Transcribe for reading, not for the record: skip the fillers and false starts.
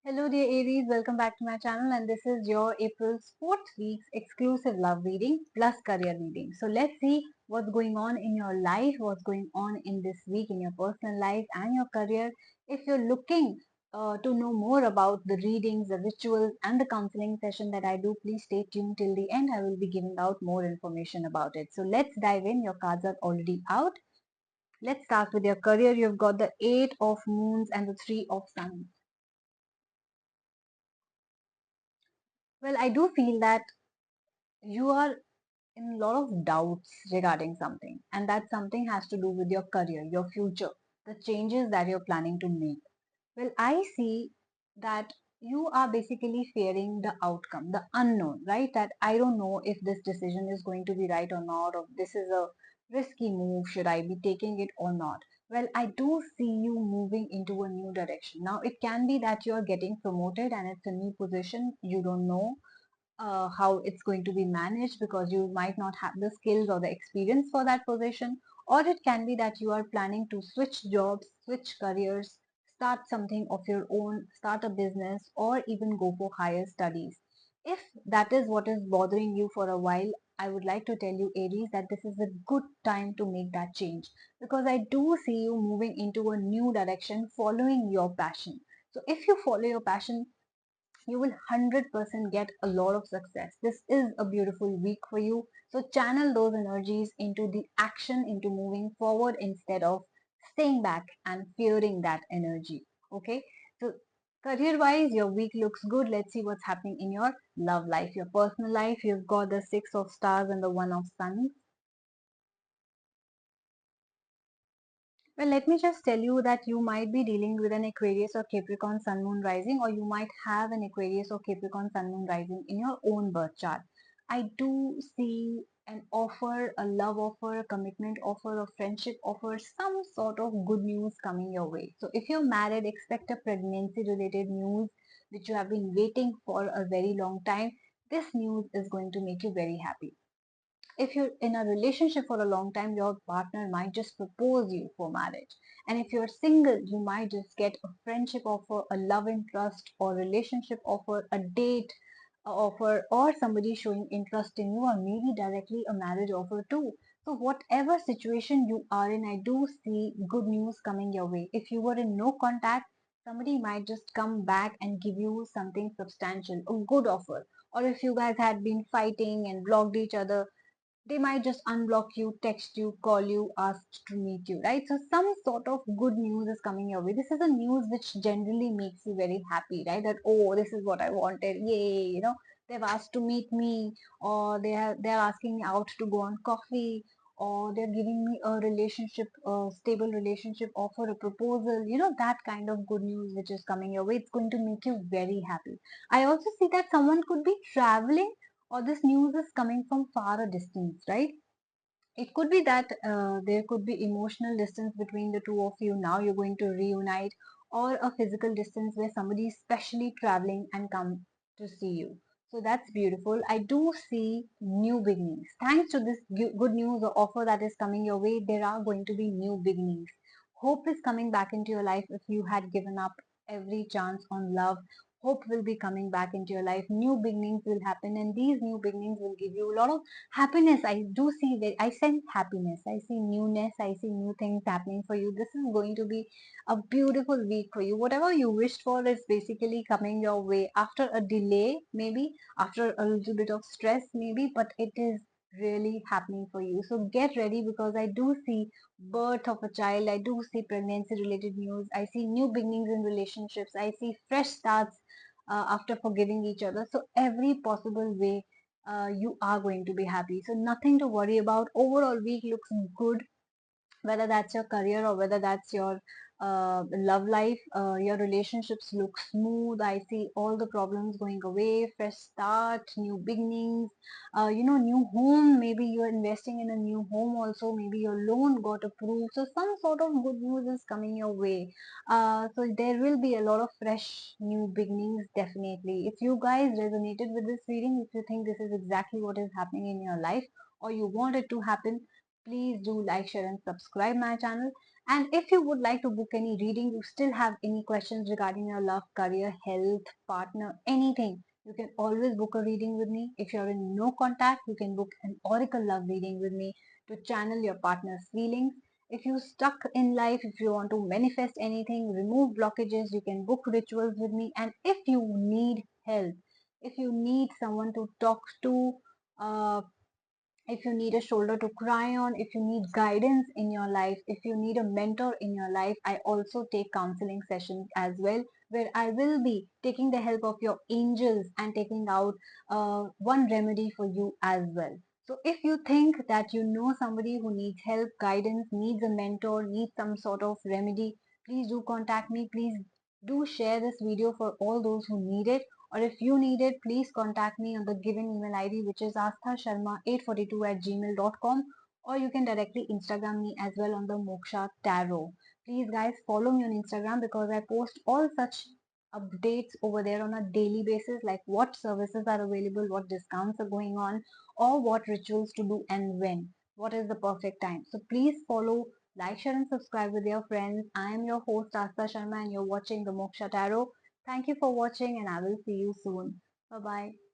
Hello dear Aries, welcome back to my channel and this is your April's 4th week's exclusive love reading plus career reading. So let's see what's going on in your life, what's going on in this week in your personal life and your career. If you're looking to know more about the readings, the rituals and the counseling session that I do, please stay tuned till the end. I will be giving out more information about it. So let's dive in. Your cards are already out. Let's start with your career. You've got the 8 of moons and the 3 of suns. Well, I do feel that you are in a lot of doubts regarding something, and that something has to do with your career, your future, the changes that you're planning to make. Well, I see that you are basically fearing the outcome, the unknown, right? That I don't know if this decision is going to be right or not, or this is a risky move, should I be taking it or not? Well, I do see you moving into a new direction. Now, it can be that you're getting promoted and it's a new position, you don't know how it's going to be managed because you might not have the skills or the experience for that position. Or it can be that you are planning to switch jobs, switch careers, start something of your own, start a business, or even go for higher studies. If that is what is bothering you for a while, I would like to tell you, Aries, that this is a good time to make that change because I do see you moving into a new direction, following your passion. So if you follow your passion, you will 100% get a lot of success. This is a beautiful week for you. So channel those energies into the action, into moving forward instead of staying back and fearing that energy. Okay. So career wise, your week looks good. Let's see what's happening in your love life, your personal life. You've got the 6 of stars and the 1 of sun. Well, let me just tell you that you might be dealing with an Aquarius or Capricorn Sun Moon rising, or you might have an Aquarius or Capricorn Sun Moon rising in your own birth chart. I do see an offer, a love offer, a commitment offer, a friendship offer, some sort of good news coming your way. So if you're married, expect a pregnancy related news which you have been waiting for a very long time. This news is going to make you very happy. If you're in a relationship for a long time, your partner might just propose you for marriage. And if you're single, you might just get a friendship offer, a love interest or relationship offer, a date offer, or somebody showing interest in you, or maybe directly a marriage offer too. So whatever situation you are in, I do see good news coming your way. If you were in no contact, somebody might just come back and give you something substantial, a good offer. Or if you guys had been fighting and blocked each other, they might just unblock you, text you, call you, ask to meet you, right? So some sort of good news is coming your way. This is a news which generally makes you very happy, right? That, oh, this is what I wanted, yay, they've asked to meet me, or they're asking me out to go on coffee, or they're giving me a relationship, a stable relationship offer, a proposal, that kind of good news which is coming your way. It's going to make you very happy. I also see that someone could be traveling, or this news is coming from far a distance, right? It could be that there could be emotional distance between the two of you. Now you're going to reunite, or a physical distance where somebody is specially traveling and come to see you. So that's beautiful. I do see new beginnings. Thanks to this good news or offer that is coming your way, there are going to be new beginnings. Hope is coming back into your life if you had given up every chance on love. Hope will be coming back into your life. New beginnings will happen, and these new beginnings will give you a lot of happiness. I do see that. I sense happiness. I see newness. I see new things happening for you. This is going to be a beautiful week for you. Whatever you wished for is basically coming your way after a delay, maybe after a little bit of stress, maybe, but it is really happening for you. So get ready because I do see birth of a child. I do see pregnancy related news. I see new beginnings in relationships. I see fresh starts after forgiving each other. So every possible way you are going to be happy. So nothing to worry about. Overall week looks good, whether that's your career or whether that's your love life. Your relationships look smooth. I see all the problems going away, fresh start, new beginnings, new home. Maybe you're investing in a new home also. Maybe your loan got approved. So some sort of good news is coming your way. So there will be a lot of fresh new beginnings, definitely. If you guys resonated with this reading, if you think this is exactly what is happening in your life or you want it to happen, please do like, share and subscribe my channel. And if you would like to book any reading, you still have any questions regarding your love, career, health, partner, anything, you can always book a reading with me. If you're in no contact, you can book an oracle love reading with me to channel your partner's feelings. If you're stuck in life, if you want to manifest anything, remove blockages, you can book rituals with me. And if you need help, if you need someone to talk to, uh, if you need a shoulder to cry on, if you need guidance in your life, if you need a mentor in your life, I also take counseling sessions as well, where I will be taking the help of your angels and taking out one remedy for you as well. So if you think that you know somebody who needs help, guidance, needs a mentor, needs some sort of remedy, please do contact me. Please do share this video for all those who need it, or if you need it, please contact me on the given email ID, which is asthasharma842@gmail.com, or you can directly Instagram me as well on the Moksha Tarot. Please guys, follow me on Instagram because I post all such updates over there on a daily basis, like what services are available, what discounts are going on, or what rituals to do and when. What is the perfect time? So please follow, like, share, and subscribe with your friends. I am your host Astha Sharma, and you're watching the Moksha Tarot. Thank you for watching, and I will see you soon. Bye bye.